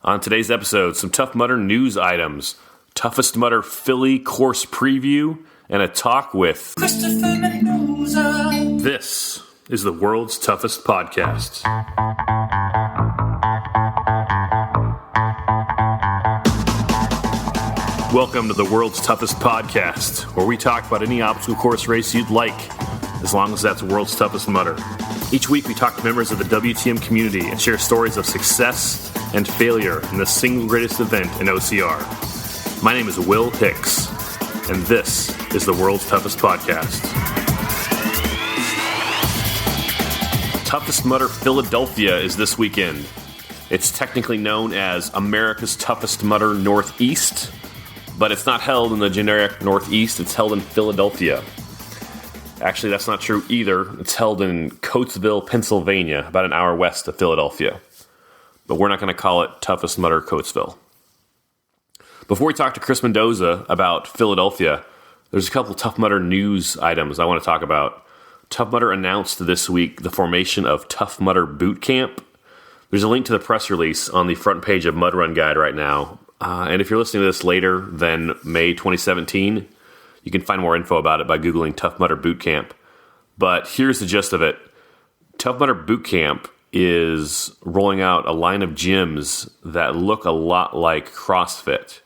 On today's episode, some Tough Mudder news items, Toughest Mudder Philly course preview, and a talk with Kris Mendoza. This is the world's toughest podcast. Welcome to the world's toughest podcast, where we talk about any obstacle course race you'd like, as long as that's world's toughest mudder. Each week we talk to members of the WTM community and share stories of success and failure in the single greatest event in OCR. My name is Will Hicks, and this is the world's toughest podcast. Toughest Mudder Philadelphia is this weekend. It's technically known as America's Toughest Mudder Northeast, but it's not held in the generic Northeast, it's held in Philadelphia. Actually, that's not true either. It's held in Coatesville, Pennsylvania, about an hour west of Philadelphia. But we're not going to call it Toughest Mudder Coatesville. Before we talk to Kris Mendoza about Philadelphia, there's a couple Tough Mudder news items I want to talk about. Tough Mudder announced this week the formation of Tough Mudder Boot Camp. There's a link to the press release on the front page of Mud Run Guide right now. And if you're listening to this later than May 2017, you can find more info about it by Googling Tough Mudder Boot Camp. But here's the gist of it. Tough Mudder Boot Camp is rolling out a line of gyms that look a lot like CrossFit.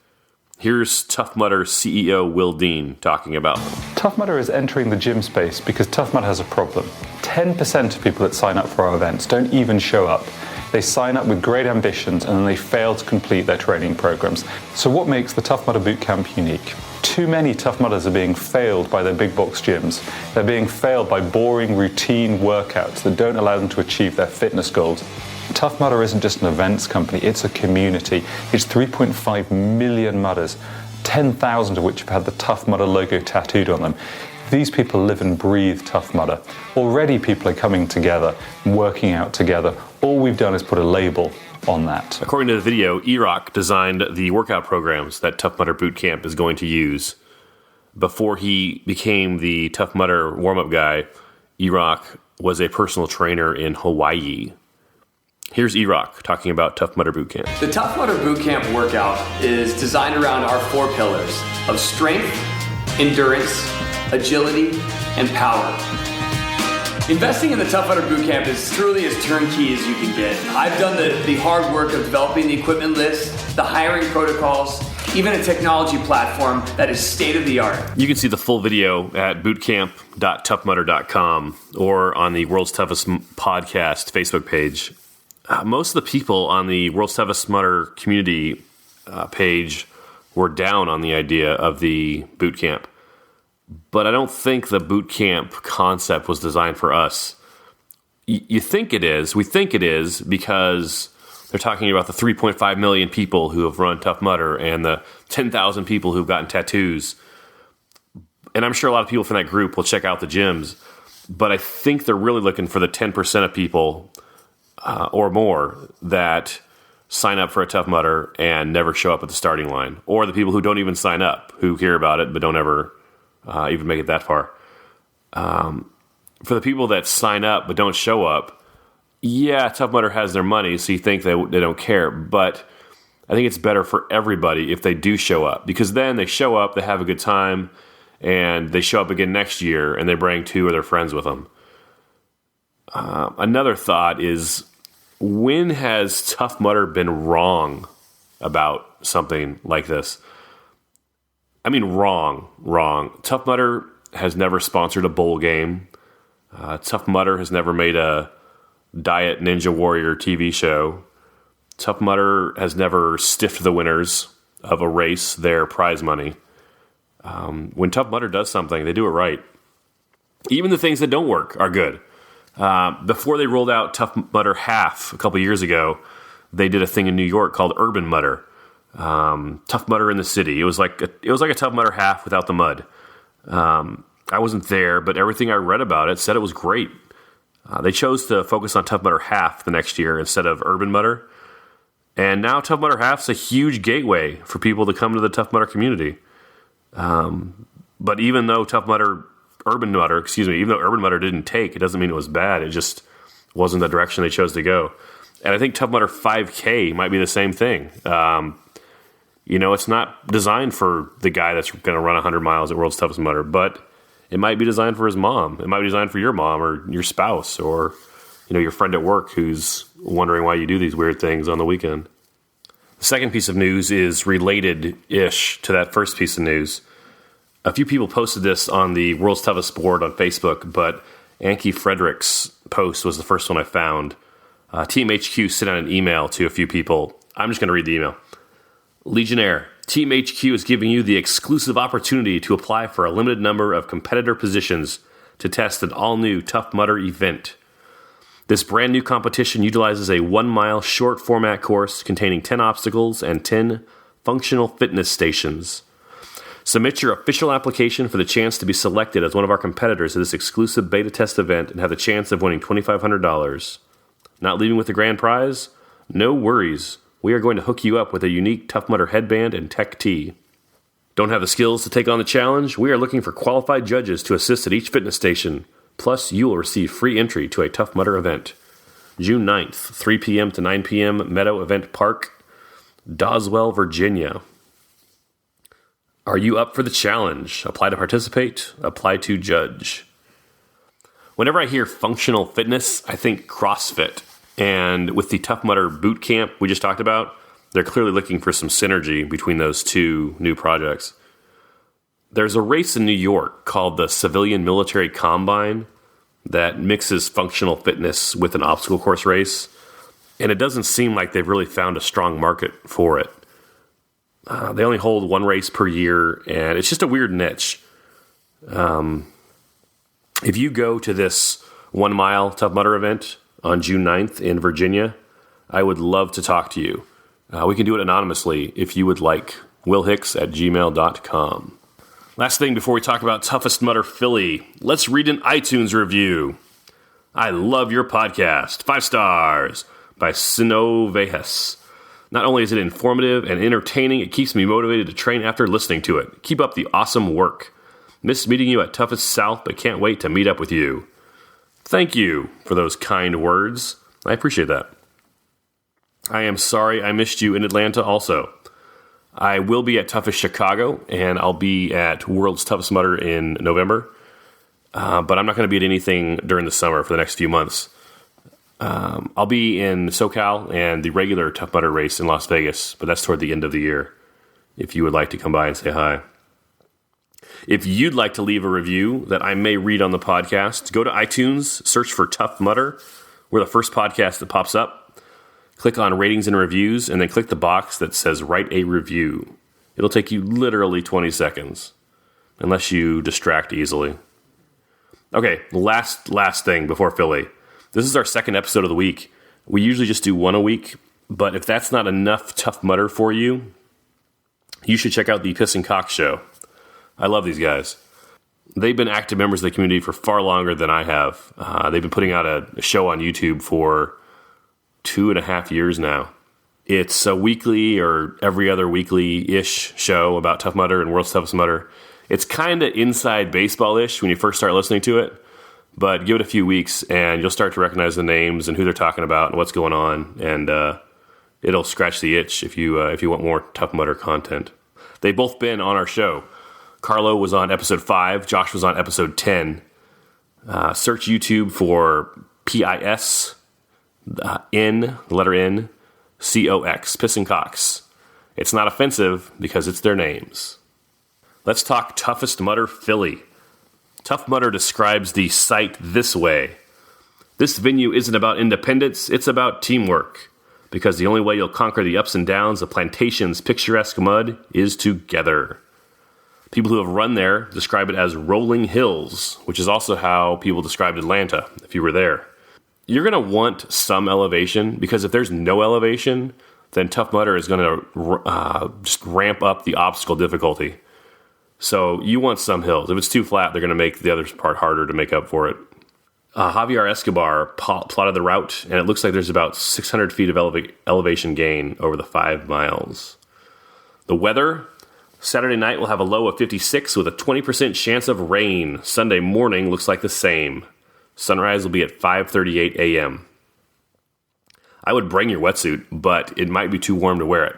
Here's Tough Mudder CEO Will Dean talking about them. Tough Mudder is entering the gym space because Tough Mudder has a problem. 10% of people that sign up for our events don't even show up. They sign up with great ambitions and then they fail to complete their training programs. So what makes the Tough Mudder Boot Camp unique? Too many Tough Mudders are being failed by their big box gyms. They're being failed by boring routine workouts that don't allow them to achieve their fitness goals. Tough Mudder isn't just an events company, it's a community. It's 3.5 million mudders, 10,000 of which have had the Tough Mudder logo tattooed on them. These people live and breathe Tough Mudder. Already people are coming together, working out together. All we've done is put a label on that. According to the video, E-Rock designed the workout programs that Tough Mudder Boot Camp is going to use. Before he became the Tough Mudder warm-up guy, E-Rock was a personal trainer in Hawaii. Here's E-Rock talking about Tough Mudder Boot Camp. The Tough Mudder Boot Camp workout is designed around our 4 pillars of strength, endurance, agility, and power. Investing in the Tough Mudder Boot Camp is truly as turnkey as you can get. I've done the hard work of developing the equipment list, the hiring protocols, even a technology platform that is state-of-the-art. You can see the full video at bootcamp.toughmudder.com or on the World's Toughest Podcast Facebook page. Most of the people on the World's Toughest Mudder community page were down on the idea of the boot camp. But I don't think the boot camp concept was designed for us. You think it is. We think it is because they're talking about the 3.5 million people who have run Tough Mudder and the 10,000 people who've gotten tattoos. And I'm sure a lot of people from that group will check out the gyms. But I think they're really looking for the 10% of people or more that sign up for a Tough Mudder and never show up at the starting line. Or the people who don't even sign up, who hear about it but don't ever even make it that far. For the people that sign up but don't show up, yeah, Tough Mudder has their money, so you think they don't care. But I think it's better for everybody if they do show up, because then they show up, they have a good time, and they show up again next year, and they bring 2 of their friends with them. Another thought is, when has Tough Mudder been wrong about something like this? I mean, wrong. Tough Mudder has never sponsored a bowl game. Tough Mudder has never made a Diet Ninja Warrior TV show. Tough Mudder has never stiffed the winners of a race their prize money. When Tough Mudder does something, they do it right. Even the things that don't work are good. Before they rolled out Tough Mudder Half a couple years ago, they did a thing in New York called Urban Mudder. Tough Mudder in the city. It was like a Tough Mudder half without the mud. I wasn't there, but everything I read about it said it was great. They chose to focus on Tough Mudder half the next year instead of Urban Mudder. And now Tough Mudder half's a huge gateway for people to come to the Tough Mudder community. But even though Urban Mudder didn't take, it doesn't mean it was bad. It just wasn't the direction they chose to go. And I think Tough Mudder 5K might be the same thing. It's not designed for the guy that's going to run 100 miles at World's Toughest Mudder, but it might be designed for his mom. It might be designed for your mom or your spouse or, your friend at work who's wondering why you do these weird things on the weekend. The second piece of news is related-ish to that first piece of news. A few people posted this on the World's Toughest board on Facebook, but Anki Frederick's post was the first one I found. Team HQ sent out an email to a few people. I'm just going to read the email. Legionnaire, Team HQ is giving you the exclusive opportunity to apply for a limited number of competitor positions to test an all-new Tough Mudder event. This brand new competition utilizes a 1-mile short format course containing 10 obstacles and 10 functional fitness stations. Submit your official application for the chance to be selected as one of our competitors at this exclusive beta test event and have the chance of winning $2,500. Not leaving with the grand prize? No worries. We are going to hook you up with a unique Tough Mudder headband and tech tee. Don't have the skills to take on the challenge? We are looking for qualified judges to assist at each fitness station. Plus, you will receive free entry to a Tough Mudder event. June 9th, 3 p.m. to 9 p.m., Meadow Event Park, Doswell, Virginia. Are you up for the challenge? Apply to participate. Apply to judge. Whenever I hear functional fitness, I think CrossFit. And with the Tough Mudder boot camp we just talked about, they're clearly looking for some synergy between those two new projects. There's a race in New York called the Civilian Military Combine that mixes functional fitness with an obstacle course race. And it doesn't seem like they've really found a strong market for it. They only hold one race per year, and it's just a weird niche. If you go to this 1-mile Tough Mudder event on June 9th in Virginia, I would love to talk to you. We can do it anonymously if you would like. willhicks@gmail.com. Last thing before we talk about Toughest Mudder Philly, let's read an iTunes review. I love your podcast. 5 stars by Sinovejas. Not only is it informative and entertaining, it keeps me motivated to train after listening to it. Keep up the awesome work. Miss meeting you at Toughest South, but can't wait to meet up with you. Thank you for those kind words. I appreciate that. I am sorry I missed you in Atlanta also. I will be at Toughest Chicago, and I'll be at World's Toughest Mudder in November. But I'm not going to be at anything during the summer for the next few months. I'll be in SoCal and the regular Tough Mudder race in Las Vegas, but that's toward the end of the year, if you would like to come by and say hi. If you'd like to leave a review that I may read on the podcast, go to iTunes, search for Tough Mudder. We're the first podcast that pops up. Click on ratings and reviews, and then click the box that says write a review. It'll take you literally 20 seconds, unless you distract easily. Okay, last thing before Philly. This is our second episode of the week. We usually just do one a week, but if that's not enough Tough Mudder for you, you should check out the Piss and Cock Show. I love these guys. They've been active members of the community for far longer than I have. They've been putting out a show on YouTube for 2.5 years now. It's a weekly or every other weekly-ish show about Tough Mudder and World's Toughest Mudder. It's kind of inside baseball-ish when you first start listening to it, but give it a few weeks and you'll start to recognize the names and who they're talking about and what's going on, and it'll scratch the itch if you want more Tough Mudder content. They've both been on our show. Carlo was on episode 5. Josh was on episode 10. Search YouTube for PIS, the letter N, COX, Piss and Cox. It's not offensive because it's their names. Let's talk Toughest Mudder Philly. Tough Mudder describes the site this way. This venue isn't about independence, it's about teamwork. Because the only way you'll conquer the ups and downs of Plantation's picturesque mud is together. People who have run there describe it as rolling hills, which is also how people described Atlanta, if you were there. You're going to want some elevation, because if there's no elevation, then Tough Mudder is going to just ramp up the obstacle difficulty. So you want some hills. If it's too flat, they're going to make the other part harder to make up for it. Javier Escobar plotted the route, and it looks like there's about 600 feet of elevation gain over the 5 miles. The weather: Saturday night will have a low of 56 with a 20% chance of rain. Sunday morning looks like the same. Sunrise will be at 5:38 a.m. I would bring your wetsuit, but it might be too warm to wear it.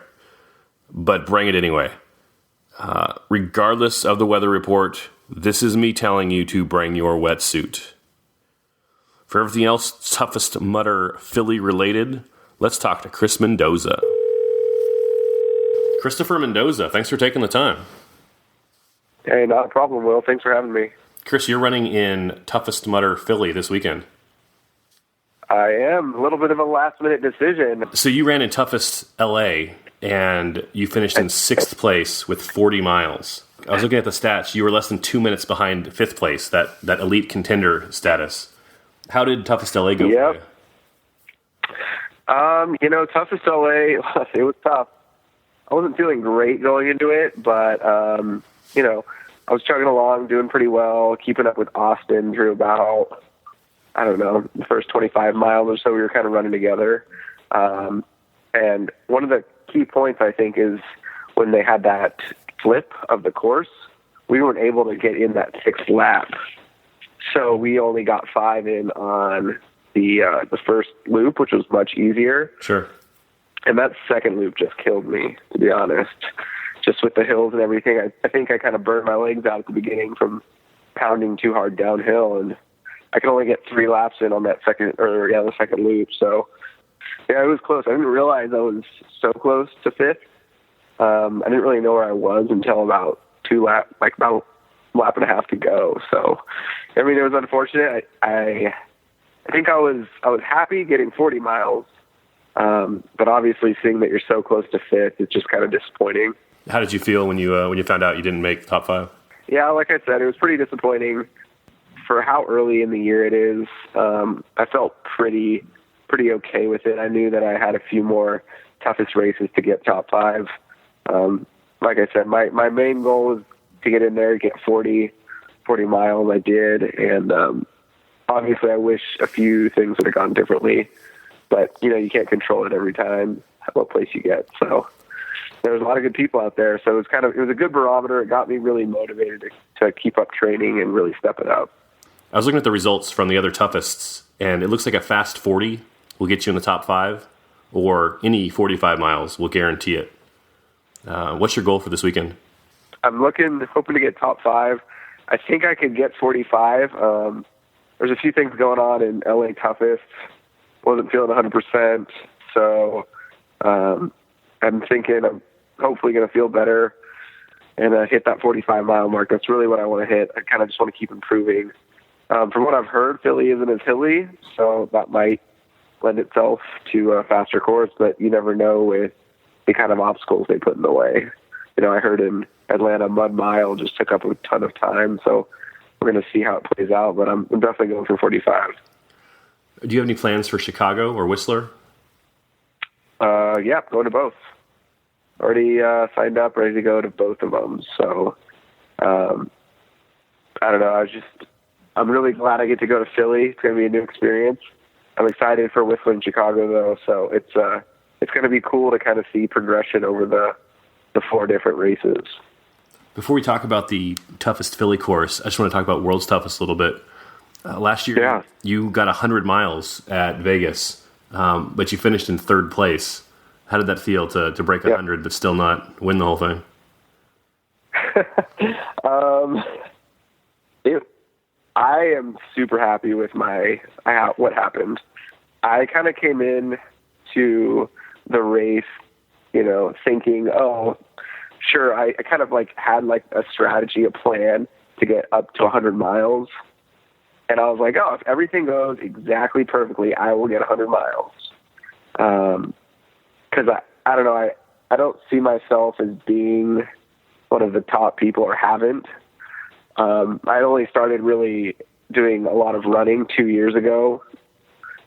But bring it anyway. Regardless of the weather report, this is me telling you to bring your wetsuit. For everything else Toughest Mudder Philly related, let's talk to Kris Mendoza. Christopher Mendoza, thanks for taking the time. Hey, not a problem, Will. Thanks for having me. Kris, you're running in Toughest Mudder Philly this weekend. I am. A little bit of a last-minute decision. So you ran in Toughest L.A., and you finished in 6th place with 40 miles. I was looking at the stats. You were less than 2 minutes behind 5th place, that Elite Contender status. How did Toughest L.A. go for you? Toughest L.A., it was tough. I wasn't feeling great going into it, but, I was chugging along, doing pretty well, keeping up with Austin through about, the first 25 miles or so we were kind of running together. And one of the key points, I think, is when they had that flip of the course, we weren't able to get in that 6th lap. So we only got 5 in on the first loop, which was much easier. Sure. And that second loop just killed me, to be honest. Just with the hills and everything, I think I kind of burned my legs out at the beginning from pounding too hard downhill, and I could only get 3 laps in on that the second loop. So, yeah, it was close. I didn't realize I was so close to 5th. I didn't really know where I was until about about a lap and a half to go. So, it was unfortunate. I think I was happy getting 40 miles, but obviously seeing that you're so close to 5th, it's just kind of disappointing. How did you feel when you found out you didn't make the top 5? Yeah, like I said, it was pretty disappointing for how early in the year it is. I felt pretty okay with it. I knew that I had a few more toughest races to get top 5. Like I said, my main goal was to get in there, get 40 miles. I did, and obviously I wish a few things would have gone differently, but you can't control it every time what place you get. So there was a lot of good people out there, so it was a good barometer. It got me really motivated to keep up training and really step it up. I was looking at the results from the other toughest, and it looks like a fast 40 will get you in the top 5, or any 45 miles will guarantee it. What's your goal for this weekend? I'm hoping to get top 5. I think I could get 45. There's a few things going on in LA Toughest. Wasn't feeling 100%, so I'm thinking I'm hopefully going to feel better and hit that 45-mile mark. That's really what I want to hit. I kind of just want to keep improving. From what I've heard, Philly isn't as hilly, so that might lend itself to a faster course, but you never know with the kind of obstacles they put in the way. I heard in Atlanta, Mud Mile just took up a ton of time, so we're going to see how it plays out, but I'm definitely going for 45. Do you have any plans for Chicago or Whistler? Yeah, going to both. Already signed up, ready to go to both of them. So, I don't know. I'm really glad I get to go to Philly. It's going to be a new experience. I'm excited for Whistler and Chicago, though. So it's going to be cool to kind of see progression over the 4 different races. Before we talk about the toughest Philly course, I just want to talk about World's Toughest a little bit. Last year, you got 100 miles at Vegas, but you finished in 3rd place. How did that feel to break 100 but still not win the whole thing? I am super happy with what happened. I kind of came in to the race, thinking, oh, sure. I kind of had a strategy, a plan to get up to 100 miles. And I was like, oh, if everything goes exactly perfectly, I will get 100 miles. Because I don't know, I don't see myself as being one of the top people, or haven't. I only started really doing a lot of running 2 years ago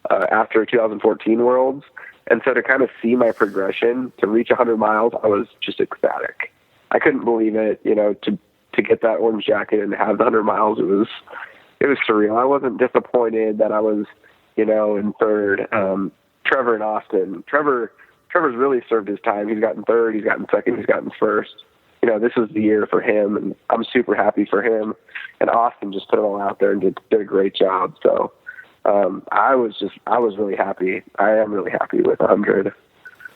after 2014 Worlds. And so to kind of see my progression to reach 100 miles, I was just ecstatic. I couldn't believe it, to get that orange jacket and have the 100 miles. It was surreal. I wasn't disappointed that I was, in 3rd. Trevor and Austin. Trevor's really served his time. He's gotten 3rd, he's gotten 2nd, he's gotten 1st. This was the year for him, and I'm super happy for him. And Austin just put it all out there and did a great job. So I was really happy. I am really happy with 100.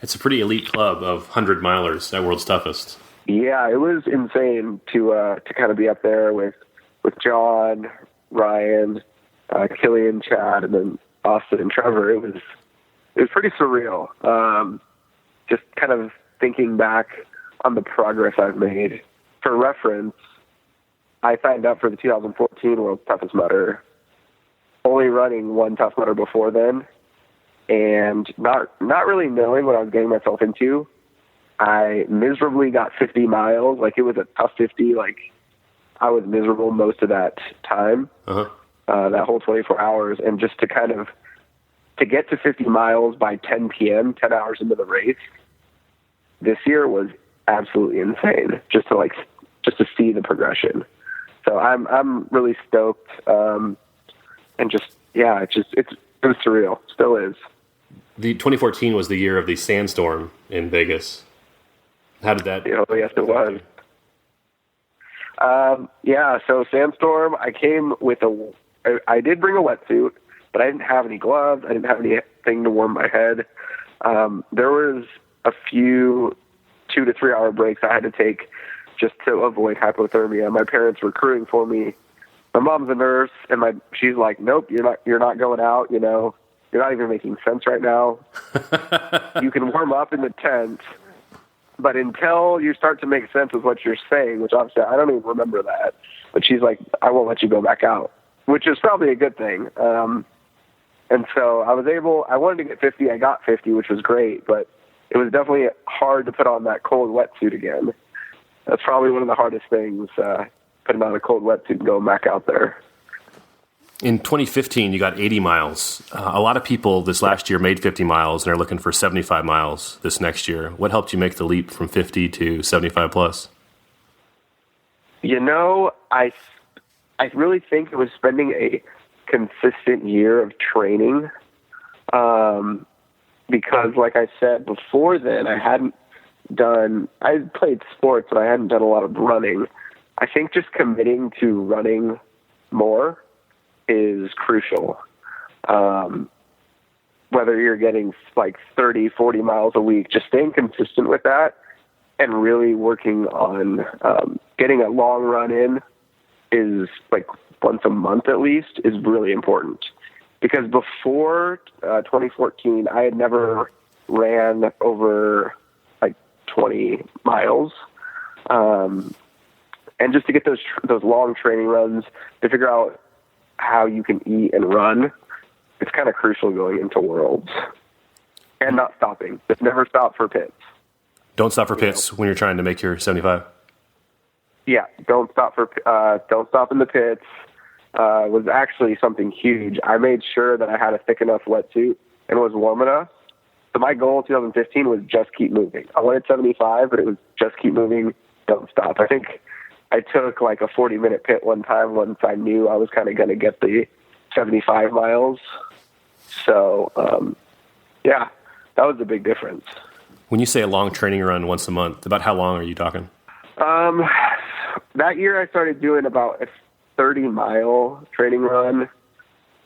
It's a pretty elite club of 100-milers at World's Toughest. Yeah, it was insane to kind of be up there with John, Ryan, Killian, Chad, and then Austin and Trevor. It was pretty surreal. Just kind of thinking back on the progress I've made. For reference, I signed up for the 2014 World's Toughest Mudder, only running one Tough Mudder before then, and not really knowing what I was getting myself into. I miserably got 50 miles. Like, it was a tough 50. Like, I was miserable most of that time, that whole 24 hours. And just to get to 50 miles by 10 p.m., 10 hours into the race, this year was absolutely insane. Just to see the progression. So I'm really stoked. And it was surreal. Still is. The 2014 was the year of the sandstorm in Vegas. How did that? Oh, yes, it was. So sandstorm, I came with I did bring a wetsuit, but I didn't have any gloves. I didn't have anything to warm my head. There was a few 2 to 3 hour breaks I had to take just to avoid hypothermia. My parents were crewing for me. My mom's a nurse, and she's like, "Nope, you're not going out. You know, you're not even making sense right now. You can warm up in the tent, but until you start to make sense with what you're saying," which obviously I don't even remember that, but she's like, "I won't let you go back out," which is probably a good thing. And so I wanted to get 50. I got 50, which was great, but it was definitely hard to put on that cold wetsuit again. That's probably one of the hardest things, putting on a cold wetsuit and going back out there. In 2015, you got 80 miles. A lot of people this last year made 50 miles and are looking for 75 miles this next year. What helped you make the leap from 50 to 75 plus? You know, I really think it was spending a consistent year of training. Because like I said before then, I played sports, but I hadn't done a lot of running. I think just committing to running more is crucial. Whether you're getting like 30, 40 miles a week, just staying consistent with that and really working on getting a long run in is like once a month at least is really important. Because before 2014, I had never ran over like 20 miles. And just to get those long training runs, to figure out how you can eat and run, it's kind of crucial going into Worlds. And not stopping. Just never stop for pits. Don't stop for pits when you're trying to make your 75. Yeah, don't stop in the pits. Was actually something huge. I made sure that I had a thick enough wetsuit and was warm enough. So my goal in 2015 was just keep moving. I wanted 75, but it was just keep moving, don't stop. I think I took like a 40-minute pit one time once I knew I was kind of going to get the 75 miles. So, that was a big difference. When you say a long training run once a month, about how long are you talking? That year I started doing about a 30-mile training run,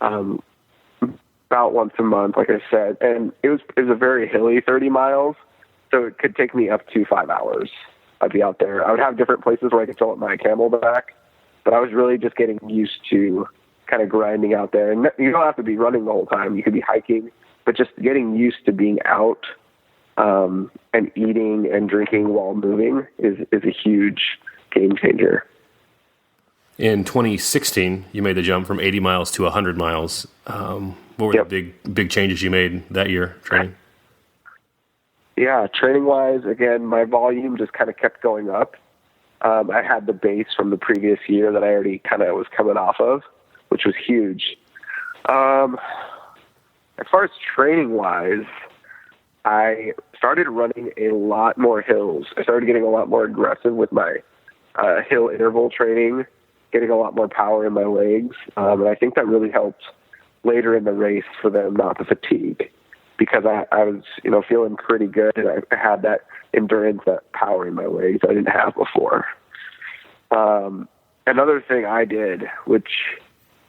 about once a month, like I said. And it was a very hilly 30 miles, so it could take me up to 5 hours. I'd be out there. I would have different places where I could fill up my Camelback, but I was really just getting used to kind of grinding out there. And you don't have to be running the whole time. You could be hiking, but just getting used to being out and eating and drinking while moving is a huge game changer. In 2016, you made the jump from 80 miles to 100 miles. What were the big changes you made that year training? Yeah, training-wise, again, my volume just kind of kept going up. I had the base from the previous year that I already kind of was coming off of, which was huge. As far as training-wise, I started running a lot more hills. I started getting a lot more aggressive with my hill interval training, getting a lot more power in my legs. And I think that really helped later in the race for them not to fatigue, because I was, feeling pretty good, and I had that endurance, that power in my legs I didn't have before. Another thing I did, which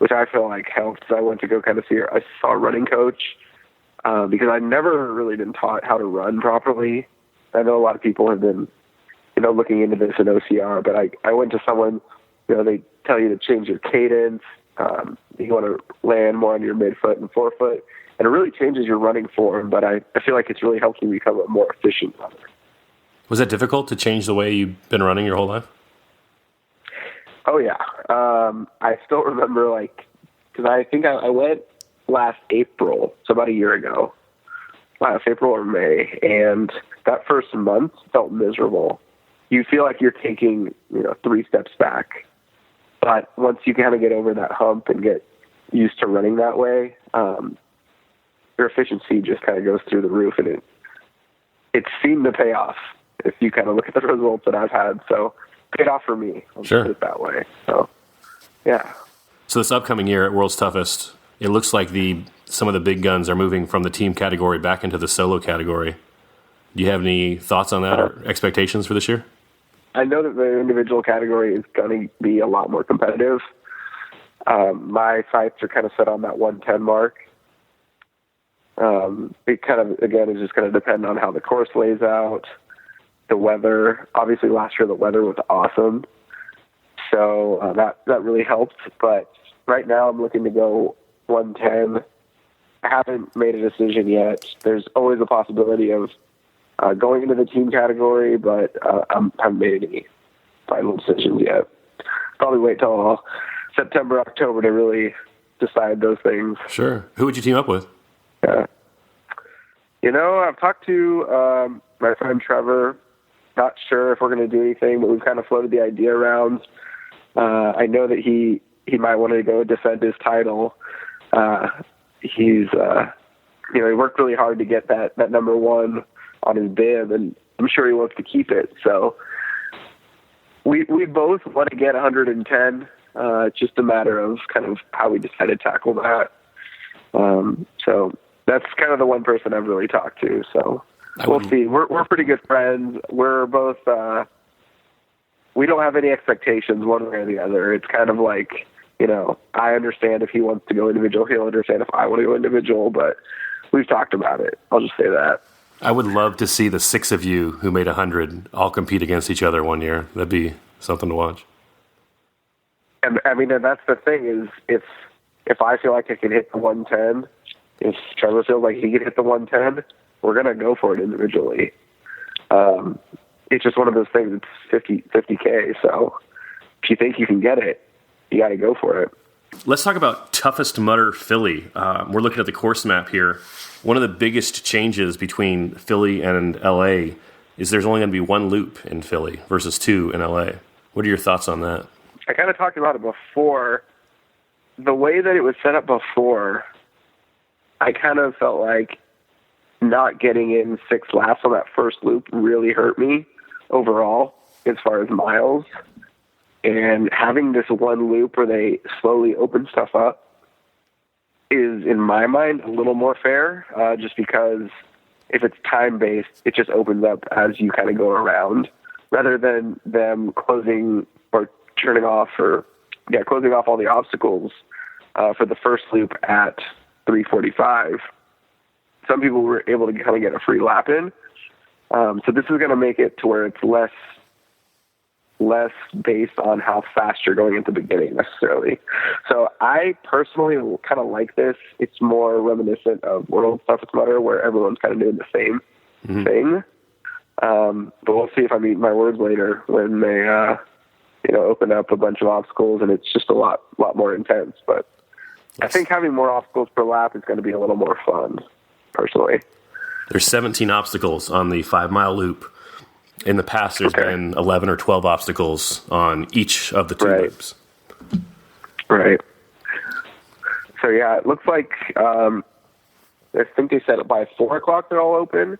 which I feel like helped. I went to go kind of I saw a running coach because I'd never really been taught how to run properly. I know a lot of people have been, looking into this in OCR, but I went to someone, they tell you to change your cadence. You want to land more on your midfoot and forefoot, and it really changes your running form. But I feel like it's really helped you become a more efficient runner. Was that difficult to change the way you've been running your whole life? Oh, yeah. I still remember, because I think I went last April, so about a year ago, last April or May, and that first month felt miserable. You feel like you're taking, 3 steps back. But once you kind of get over that hump and get used to running that way, your efficiency just kind of goes through the roof, and it seemed to pay off if you kind of look at the results that I've had. So paid off for me. I'll Sure. put it that way. So, yeah. So this upcoming year at World's Toughest, it looks like some of the big guns are moving from the team category back into the solo category. Do you have any thoughts on that or expectations for this year? I know that the individual category is going to be a lot more competitive. My sights are kind of set on that 110 mark. It kind of, again, is just going to depend on how the course lays out, the weather. Obviously, last year the weather was awesome, so that really helped. But right now I'm looking to go 110. I haven't made a decision yet. There's always a possibility of going into the team category, but I haven't made any final decisions yet. Probably wait till September, October to really decide those things. Sure. Who would you team up with? Yeah. I've talked to my friend Trevor. Not sure if we're going to do anything, but we've kind of floated the idea around. I know that he might want to go defend his title. He's he worked really hard to get that number 1 on his bib, and I'm sure he wants to keep it. So we both want to get 110. It's just a matter of kind of how we decide to tackle that. So that's kind of the one person I've really talked to. So we'll see. We're pretty good friends. We're both, we don't have any expectations one way or the other. It's kind of like, I understand if he wants to go individual. He'll understand if I want to go individual, but we've talked about it. I'll just say that. I would love to see the 6 of you who made 100 all compete against each other one year. That'd be something to watch. And I mean, and that's the thing is, if I feel like I can hit the 110, if Trevor feels like he can hit the 110, we're going to go for it individually. It's just one of those things. It's 50K. So if you think you can get it, you got to go for it. Let's talk about Toughest Mudder Philly. We're looking at the course map here. One of the biggest changes between Philly and L.A. is there's only going to be 1 loop in Philly versus 2 in L.A. What are your thoughts on that? I kind of talked about it before. The way that it was set up before, I kind of felt like not getting in 6 laps on that first loop really hurt me overall as far as miles. And having this 1 loop where they slowly open stuff up is, in my mind, a little more fair, just because if it's time-based, it just opens up as you kind of go around, rather than them closing or turning off closing off all the obstacles for the first loop at 3:45. Some people were able to kind of get a free lap in. So this is going to make it to where it's less based on how fast you're going at the beginning necessarily. So I personally kind of like this. It's more reminiscent of World's Toughest Mudder, where everyone's kind of doing the same thing. But we'll see if I meet my words later when they, open up a bunch of obstacles, and it's just a lot more intense. But I think having more obstacles per lap is going to be a little more fun, personally. There's 17 obstacles on the 5-mile loop. In the past, there's been 11 or 12 obstacles on each of the 2 loops. Right. So, yeah, it looks like I think they said it by 4 o'clock they're all open.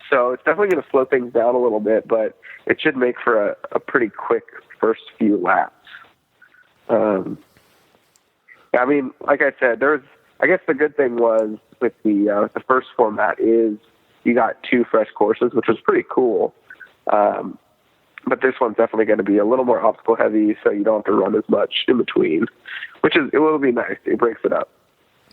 So it's definitely going to slow things down a little bit, but it should make for a pretty quick first few laps. I mean, like I said, I guess the good thing was with the first format is you got 2 fresh courses, which was pretty cool. But this one's definitely going to be a little more obstacle heavy, so you don't have to run as much in between, it will be nice. It breaks it up.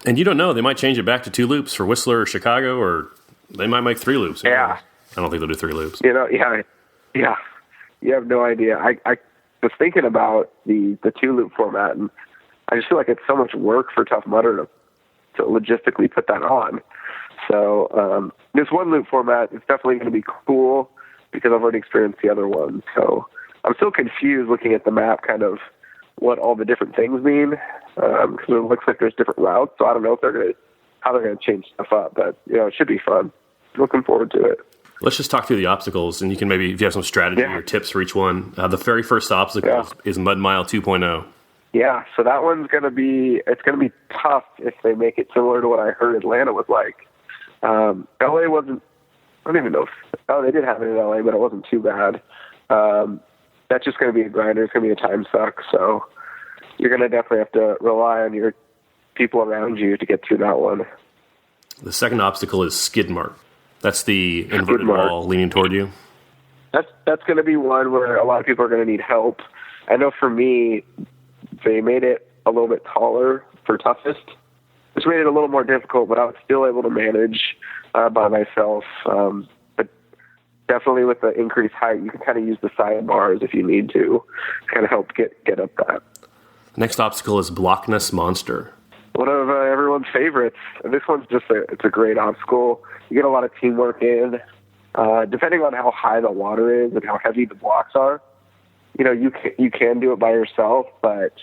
And you don't know, they might change it back to 2 loops for Whistler or Chicago, or they might make 3 loops. Yeah. I don't think they'll do 3 loops. Yeah. You have no idea. I was thinking about the 2-loop format, and I just feel like it's so much work for Tough Mudder to logistically put that on. So this 1-loop format is definitely going to be cool because I've already experienced the other one. So I'm still confused looking at the map, kind of what all the different things mean, because it looks like there's different routes. So I don't know if how they're going to change stuff up, but it should be fun. Looking forward to it. Let's just talk through the obstacles, and you can maybe, if you have some strategy or tips for each one. The very first obstacle is Mud Mile 2.0. Yeah, so that one's going to be tough if they make it similar to what I heard Atlanta was like. LA wasn't, I don't even know they did have it in LA, but it wasn't too bad. That's just going to be a grinder. It's going to be a time suck, so you're going to definitely have to rely on your people around you to get through that one. The second obstacle is Skid Mark. That's the inverted wall leaning toward you. That's going to be one where a lot of people are going to need help. I know for me, they made it a little bit taller for toughest, which made it a little more difficult, but I was still able to manage by myself. But definitely with the increased height, you can kind of use the sidebars if you need to kind of help get up that. Next obstacle is Blockness Monster. One of everyone's favorites. This one's it's a great obstacle. You get a lot of teamwork in. Depending on how high the water is and how heavy the blocks are, you can do it by yourself, but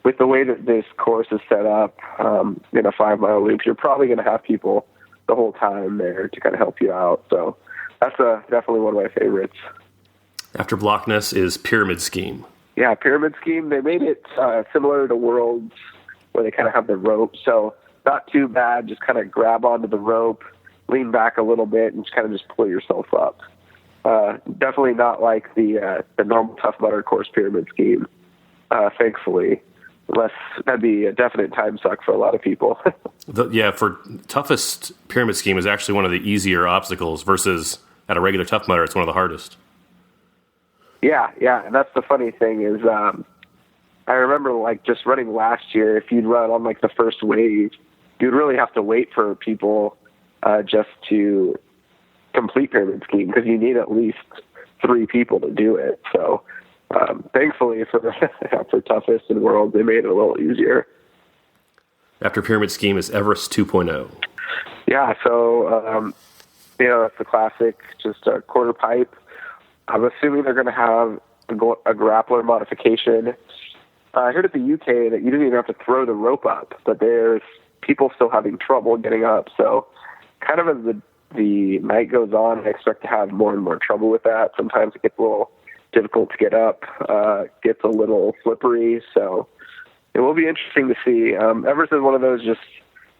with the way that this course is set up in a 5-mile loop, you're probably going to have people the whole time there to kind of help you out. So that's definitely one of my favorites. After Blockness is Pyramid Scheme. Yeah, Pyramid Scheme. They made it similar to Worlds, where they kind of have the rope. So not too bad. Just kind of grab onto the rope, lean back a little bit, and just kind of just pull yourself up. Definitely not like the normal Tough Mudder course Pyramid Scheme, thankfully. Unless that'd be a definite time suck for a lot of people. For toughest Pyramid Scheme is actually one of the easier obstacles versus at a regular Tough Mudder, it's one of the hardest. Yeah, and that's the funny thing is I remember like just running last year, if you'd run on like the first wave, you'd really have to wait for people just to complete Pyramid Scheme because you need at least 3 people to do it. So thankfully for Toughest and World, they made it a little easier. After Pyramid Scheme is Everest 2.0. Yeah, so that's the classic, just a quarter pipe. I'm assuming they're going to have a grappler modification. I heard at the UK that you didn't even have to throw the rope up, but there's people still having trouble getting up. So kind of as the night goes on, I expect to have more and more trouble with that. Sometimes it gets a little difficult to get up, gets a little slippery. So it will be interesting to see. Everest is one of those just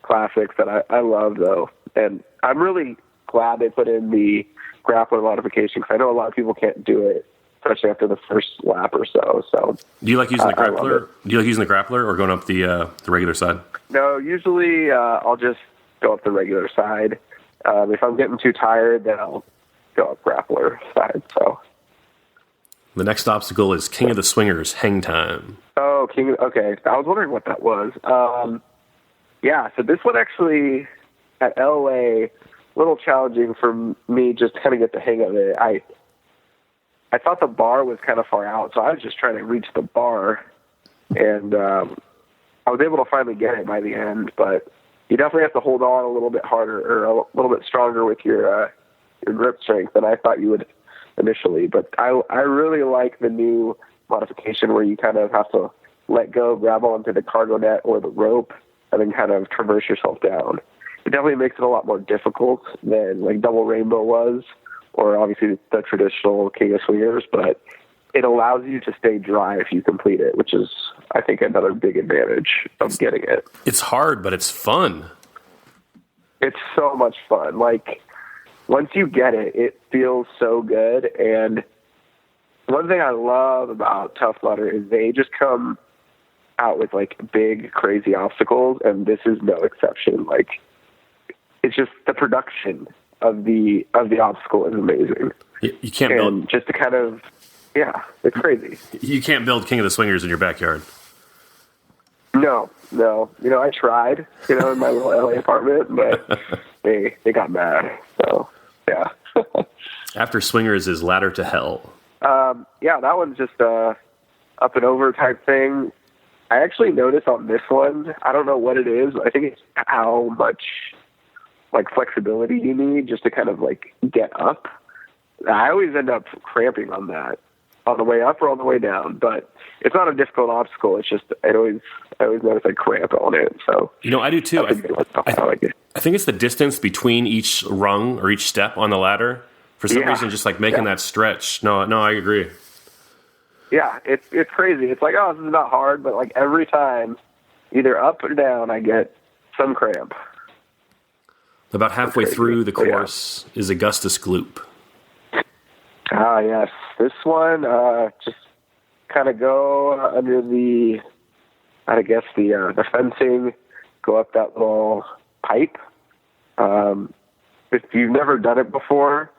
classics that I love, though. And I'm really glad they put in the grappler modification because I know a lot of people can't do it, especially after the first lap or so. So, do you like using the grappler? Do you like using the grappler or going up the regular side? No, usually I'll just go up the regular side. If I'm getting too tired, then I'll go up grappler side. So, the next obstacle is King of the Swingers Hang Time. Oh, okay. I was wondering what that was. So this one actually at L.A. a little challenging for me just to kind of get the hang of it. I thought the bar was kind of far out, so I was just trying to reach the bar, and I was able to finally get it by the end, but you definitely have to hold on a little bit harder or a little bit stronger with your grip strength than I thought you would initially. But I really like the new modification where you kind of have to let go, grab onto the cargo net or the rope, and then kind of traverse yourself down. It definitely makes it a lot more difficult than like Double Rainbow was, or obviously the traditional King of Swingers, but it allows you to stay dry if you complete it, which is, I think, another big advantage of getting it. It's hard, but it's fun. It's so much fun. Like, once you get it, it feels so good. And one thing I love about Tough Mudder is they just come out with, like, big, crazy obstacles, and this is no exception. Like, it's just the production of the obstacle is amazing. You can't build. Just to kind of Yeah, it's crazy. You can't build King of the Swingers in your backyard. No. I tried, in my little LA apartment, but they got mad. So, yeah. After Swingers is Ladder to Hell. Yeah, that one's just a up and over type thing. I actually noticed on this one, I don't know what it is. I think it's how much flexibility you need just to kind of get up. I always end up cramping on that, on the way up or on the way down. But it's not a difficult obstacle. It's just I always notice I cramp on it. So I do too. I like it. I think it's the distance between each rung or each step on the ladder. For some reason, just making that stretch. No, I agree. Yeah, it's crazy. It's like, oh, this is not hard, but every time, either up or down, I get some cramp. About halfway through the course is Augustus Gloop. Ah, yes. This one, just kind of go under the fencing, go up that little pipe. If you've never done it before,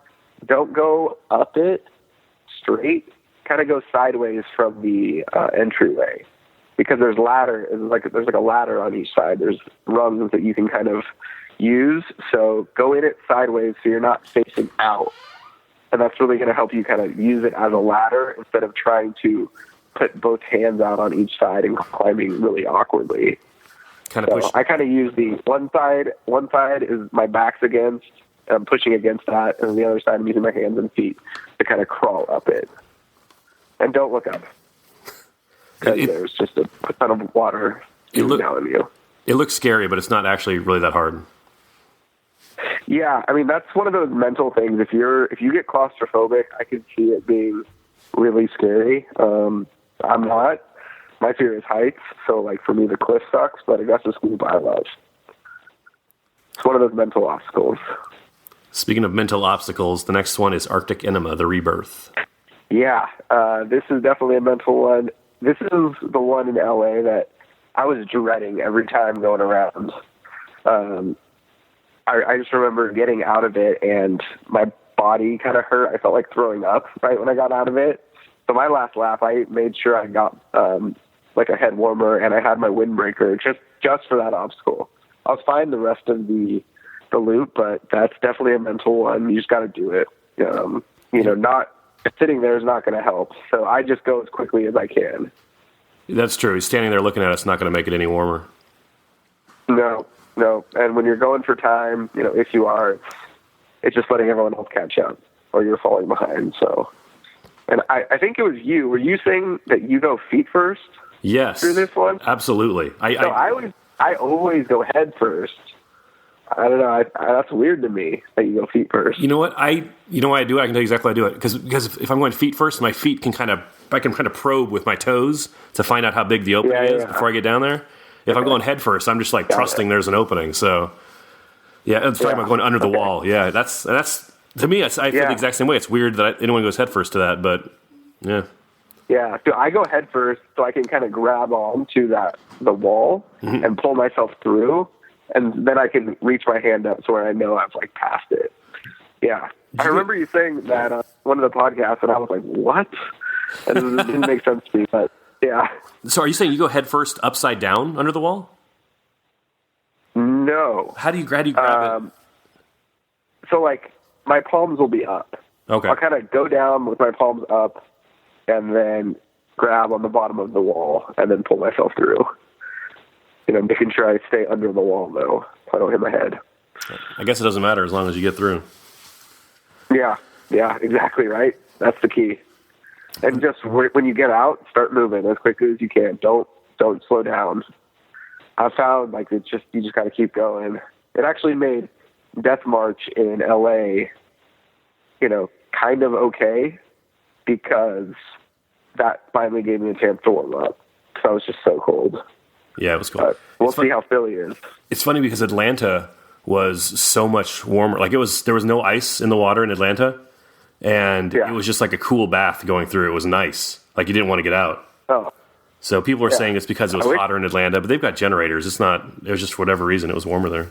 don't go up it straight. Kind of go sideways from the entryway, because there's a ladder on each side. There's rungs that you can kind of use. So go in it sideways so you're not facing out. And that's really going to help you kind of use it as a ladder instead of trying to put both hands out on each side and climbing really awkwardly. I kind of use the one side is my back's against, and I'm pushing against that, and the other side I'm using my hands and feet to kind of crawl up it. And don't look up, because there's just a ton of water down on you. It looks scary, but it's not actually really that hard. Yeah, I mean, that's one of those mental things. If you get claustrophobic, I can see it being really scary. I'm not. My fear is heights, so for me the cliff sucks, but Augustus Gloop I love. It's one of those mental obstacles. Speaking of mental obstacles, the next one is Arctic Enema, the Rebirth. Yeah, this is definitely a mental one. This is the one in LA that I was dreading every time going around. I just remember getting out of it and my body kind of hurt. I felt like throwing up right when I got out of it. So my last lap, I made sure I got a head warmer, and I had my windbreaker just for that obstacle. I was fine the rest of the loop, but that's definitely a mental one. You just got to do it. Not sitting there is not going to help. So I just go as quickly as I can. That's true. Standing there looking at it's not going to make it any warmer. No. And when you're going for time, if you are, it's just letting everyone else catch up, or you're falling behind. So, and I think it was you. Were you saying that you go feet first? Yes. Through this one? Absolutely. I always go head first. I don't know. That's weird to me that you go feet first. You know what? why I do it? I can tell you exactly why I do it. Because if I'm going feet first, my feet can I can probe with my toes to find out how big the opening is before I get down there. If I'm going head first, I'm just trusting there's an opening. So, yeah, it's talking about going under the wall. Yeah, that's to me. I feel the exact same way. It's weird that anyone goes head first to that, but yeah. Yeah, so I go head first so I can kind of grab onto the wall and pull myself through, and then I can reach my hand up so I know I've passed it. Yeah, I remember you saying that on one of the podcasts, and I was like, "What?" And it didn't make sense to me, but yeah. So, are you saying you go head first, upside down under the wall? No. How do you grab it? So, my palms will be up. Okay. I'll kind of go down with my palms up, and then grab on the bottom of the wall, and then pull myself through. Making sure I stay under the wall, though, so I don't hit my head. I guess it doesn't matter as long as you get through. Yeah, exactly right. That's the key. And just when you get out, start moving as quickly as you can. Don't slow down. I found you just got to keep going. It actually made Death March in LA, kind of okay, because that finally gave me a chance to warm up. So I was just so cold. Yeah, it was cool. But we'll see how Philly is. It's funny because Atlanta was so much warmer. There was no ice in the water in Atlanta, and it was just a cool bath going through. It was nice. You didn't want to get out. Oh. So people are saying it's because it was hotter in Atlanta, but they've got generators. It was just for whatever reason it was warmer there.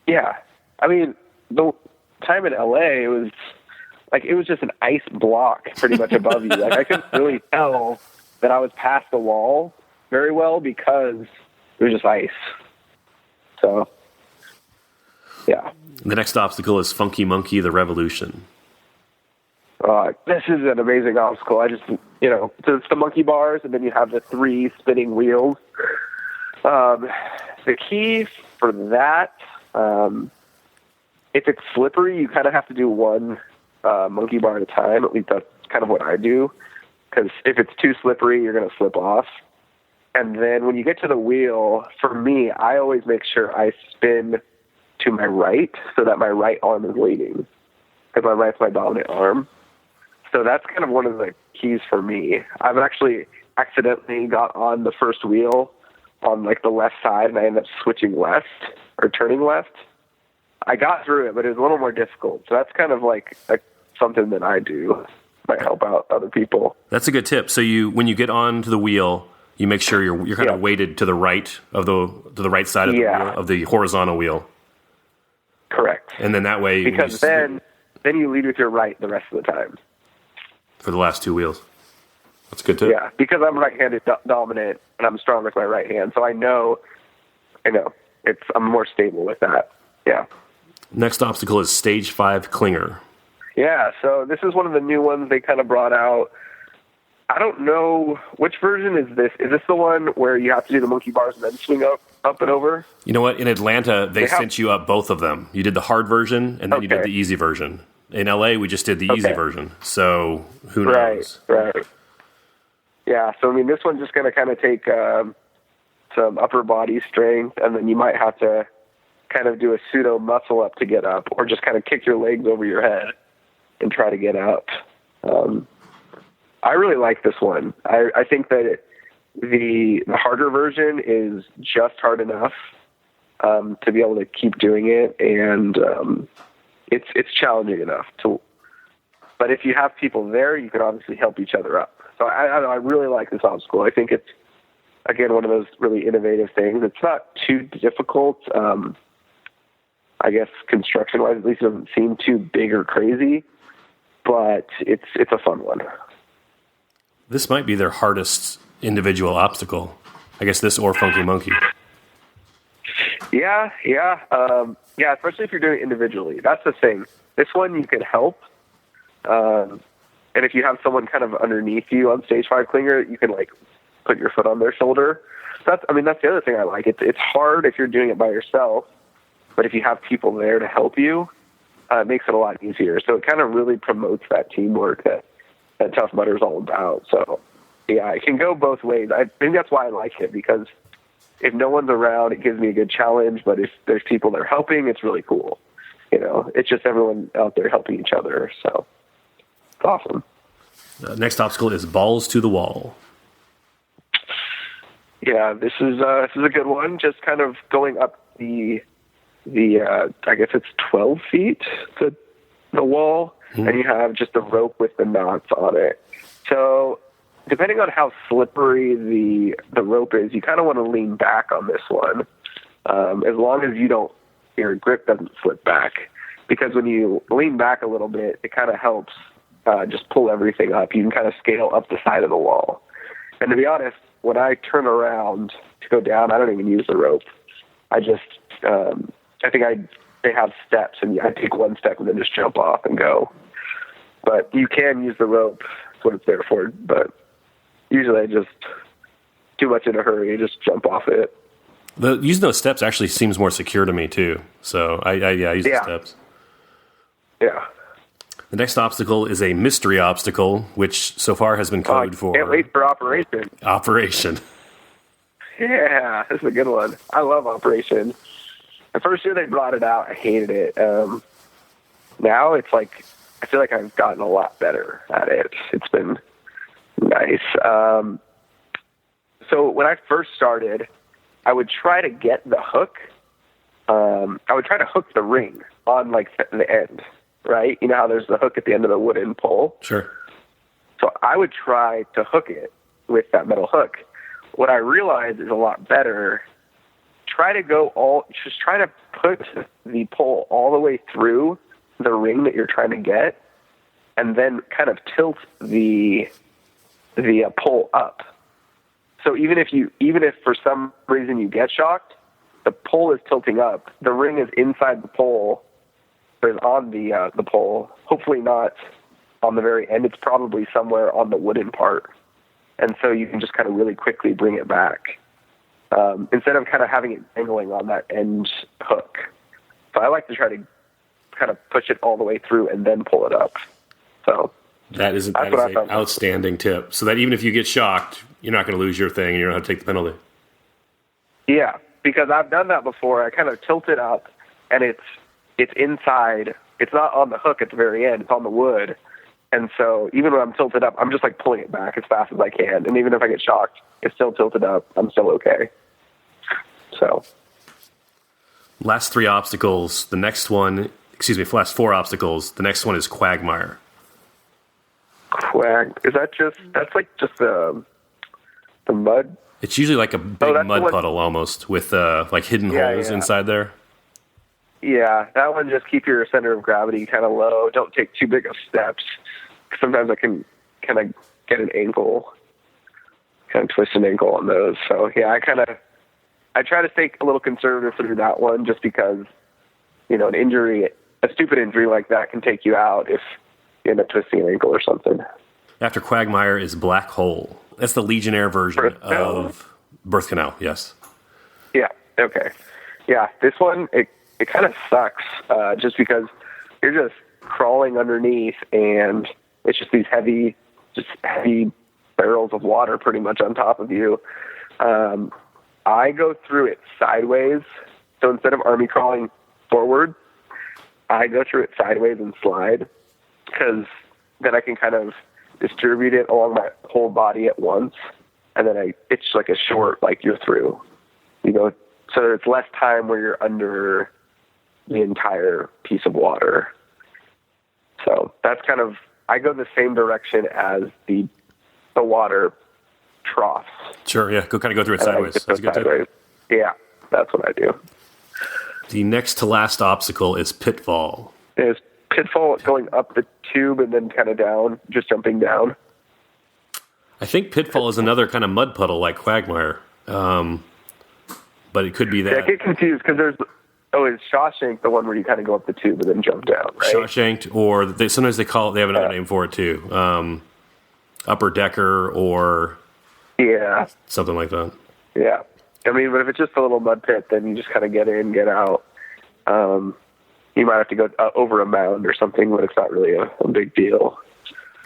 Yeah. I mean, the time in LA, it was like it was just an ice block pretty much above you. Like I couldn't really tell that I was past the wall very well because it was just ice. So, yeah. The next obstacle is Funky Monkey, the Revolution. This is an amazing obstacle. So it's the monkey bars, and then you have the 3 spinning wheels. The key for that, if it's slippery, you kind of have to do 1 monkey bar at a time. At least that's kind of what I do. Because if it's too slippery, you're going to slip off. And then when you get to the wheel, for me, I always make sure I spin to my right so that my right arm is leading. Because my right's my dominant arm. So that's kind of one of the keys for me. I've actually accidentally got on the first wheel on like the left side, and I ended up switching left or turning left. I got through it, but it was a little more difficult. So that's kind of like something that I do. Might help out other people. That's a good tip. So when you get onto the wheel, you make sure you're kind of weighted to the right of the right side of the wheel, of the horizontal wheel. Correct. And then that way, because then you lead with your right the rest of the time. For the last 2 wheels. That's a good tip. Yeah, because I'm right-handed dominant and I'm strong with my right hand, so I know I'm more stable with that. Yeah. Next obstacle is Stage 5 Clinger. Yeah, so this is one of the new ones they kind of brought out. I don't know which version is this. Is this the one where you have to do the monkey bars and then swing up and over? You know what? In Atlanta, they sent you up both of them. You did the hard version and then you did the easy version. In LA, we just did the easy version. So who knows? Right. Yeah, so I mean, this one's just going to kind of take some upper body strength, and then you might have to kind of do a pseudo muscle up to get up, or just kind of kick your legs over your head and try to get up. I really like this one. I think that the harder version is just hard enough to be able to keep doing it, and it's challenging enough to. But if you have people there, you can obviously help each other up. So I really like this obstacle. I think it's, again, one of those really innovative things. It's not too difficult. I guess construction-wise, at least it doesn't seem too big or crazy, but it's a fun one. This might be their hardest individual obstacle. I guess this or Funky Monkey. Yeah, especially if you're doing it individually. That's the thing. This one you can help. And if you have someone kind of underneath you on Stage 5 Clinger, you can like put your foot on their shoulder. That's the other thing I like. It's hard if you're doing it by yourself, but if you have people there to help you, it makes it a lot easier. So it kind of really promotes that teamwork that Tough Mudder is all about. So yeah, it can go both ways. I think that's why I like it, because if no one's around, it gives me a good challenge. But if there's people that are helping, it's really cool. It's just everyone out there helping each other. So it's awesome. Next obstacle is Balls to the Wall. Yeah, this is a good one. Just kind of going up the I guess it's 12 feet to the wall, and you have just a rope with the knots on it. So depending on how slippery the rope is, you kind of want to lean back on this one, as long as your grip doesn't slip back. Because when you lean back a little bit, it kind of helps just pull everything up. You can kind of scale up the side of the wall. And to be honest, when I turn around to go down, I don't even use the rope. I just, I think they have steps, and I take one step and then just jump off and go. But you can use the rope. That's what it's there for. But usually I just too much in a hurry, just jump off it. Using those steps actually seems more secure to me too. So I use the steps. Yeah. The next obstacle is a mystery obstacle, which so far has been coded for... Can't wait for Operation. Operation. Yeah, this is a good one. I love Operation. The first year they brought it out, I hated it. Now it's like, I feel like I've gotten a lot better at it. It's been nice. So when I first started, I would try to get the hook. I would try to hook the ring on like the end, right? You know how there's the hook at the end of the wooden pole? Sure. So I would try to hook it with that metal hook. What I realized is a lot better. Try to put the pole all the way through the ring that you're trying to get, and then kind of tilt the pole up. So even if for some reason you get shocked, the pole is tilting up. The ring is inside the pole, or is on the pole. Hopefully not on the very end. It's probably somewhere on the wooden part, and so you can just kind of really quickly bring it back instead of kind of having it dangling on that end hook. So I like to try to kind of push it all the way through and then pull it up. So that is an outstanding tip. So that even if you get shocked, you're not going to lose your thing and you don't have to take the penalty. Yeah, because I've done that before. I kind of tilt it up, and it's inside. It's not on the hook at the very end. It's on the wood. And so even when I'm tilted up, I'm just like pulling it back as fast as I can. And even if I get shocked, it's still tilted up. I'm still okay. So last three obstacles. The next one, last four obstacles. The next one is Quagmire. Is that that's like just the mud? It's usually like a big mud puddle almost with like hidden holes inside there. Yeah, that one, just keep your center of gravity kind of low. Don't take too big of steps. Sometimes I can kind of get an ankle, kind of twist an ankle on those. So yeah, I try to stay a little conservative through that one, just because, an injury, a stupid injury like that can take you out if you end up twisting an ankle or something. After Quagmire is Black Hole. That's the Legionnaire version of Birth Canal, yes. Yeah, okay. Yeah, this one, it kind of sucks just because you're just crawling underneath, and it's just these heavy barrels of water pretty much on top of you. I go through it sideways. So instead of army crawling forward, I go through it sideways and slide, because then I can kind of distribute it along my whole body at once. And then it's like a short, like you're through, so there's less time where you're under the entire piece of water. So that's kind of, I go the same direction as the water troughs. Sure, yeah. Go through it sideways. That's a good tip. Yeah, that's what I do. The next to last obstacle is Pitfall. There's Pitfall going up the tube and then kind of down, just jumping down. I think Pitfall is another kind of mud puddle like Quagmire. But it could be that. Yeah, I get confused because is Shawshank the one where you kind of go up the tube and then jump down, right? Shawshank, or sometimes they have another name for it too. Upper Decker or something like that. Yeah. I mean, but if it's just a little mud pit, then you just kind of get in, get out. You might have to go over a mound or something, but it's not really a big deal.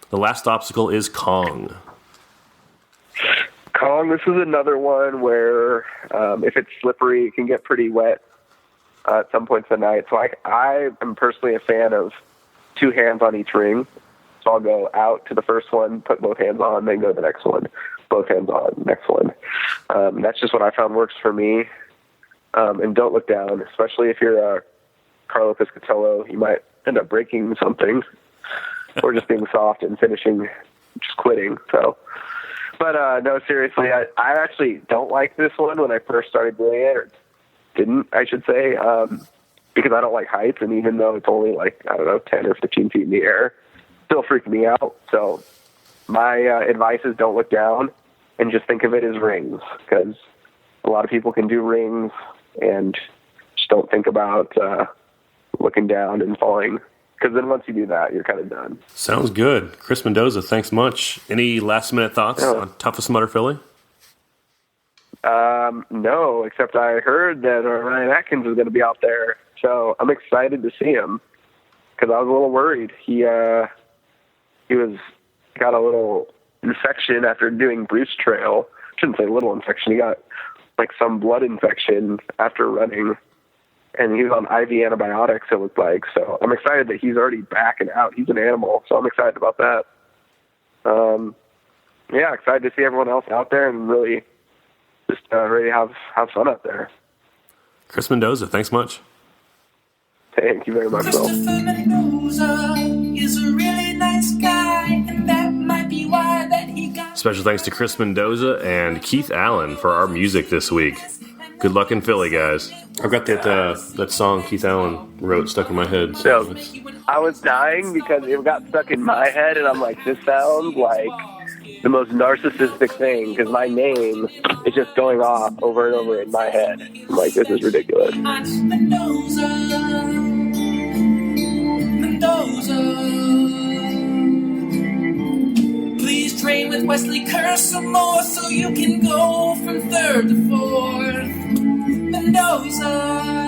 The last obstacle is Kong. This is another one where if it's slippery, it can get pretty wet at some points of the night. So I am personally a fan of 2 hands on each ring. So I'll go out to the first one, put both hands on, then go to the next one, both hands on, next one. That's just what I found works for me. And don't look down, especially if you're a Carlo Piscatello. You might end up breaking something or just being soft and finishing, just quitting. So. But no, seriously, I actually don't like this one when I first started doing it, or didn't, I should say, because I don't like heights, and even though it's only 10 or 15 feet in the air, still freaked me out. So my advice is don't look down and just think of it as rings, because a lot of people can do rings and just don't think about looking down and falling. Because then once you do that, you're kind of done. Sounds good. Kris Mendoza, thanks much. Any last-minute thoughts on Toughest Mudder Philly? No, except I heard that Ryan Atkins is going to be out there. So I'm excited to see him, because I was a little worried. He got a little infection after doing Bruce Trail. I shouldn't say little infection. He got some blood infection after running. And he was on IV antibiotics, it looked like. So I'm excited that he's already back and out. He's an animal, so I'm excited about that. Excited to see everyone else out there and really just ready to have fun out there. Kris Mendoza, thanks much. Thank you very much, Bill. Mendoza is a really nice guy, and that might be why that he got... Special thanks to Kris Mendoza and Keith Allen for our music this week. Good luck in Philly, guys. I've got that song Keith Allen wrote stuck in my head. So I was dying because it got stuck in my head, and I'm like, this sounds like the most narcissistic thing because my name is just going off over and over in my head. I'm like, this is ridiculous. Mendoza. Please train with Wesley Kerr some more so you can go from third to fourth. Mendoza.